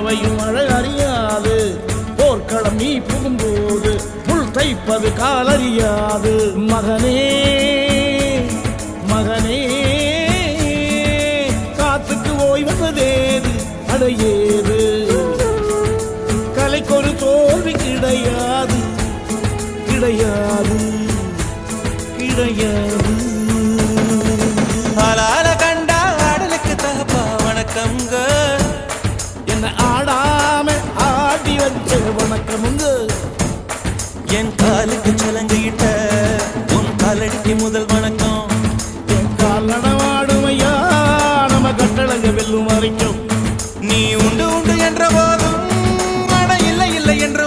பறவையும் அழகறியாது போர்க்களம் நீ புகும்போது புல் தைப்பது காலறியாது மகனே மகனே காத்துக்கு ஓய்வதேது அடையேது கலைக்கொரு தோல்வி கிடையாது கிடையாது கிடையாது ஆளால கண்டா ஆடலுக்கு தகப்பா வணக்கம்ங்க என்ன ஆடாம ஆடி வச்ச வணக்கமுங்க என் காலுக்கு சலங்கையிட்ட உன் காலடிக்கு முதல்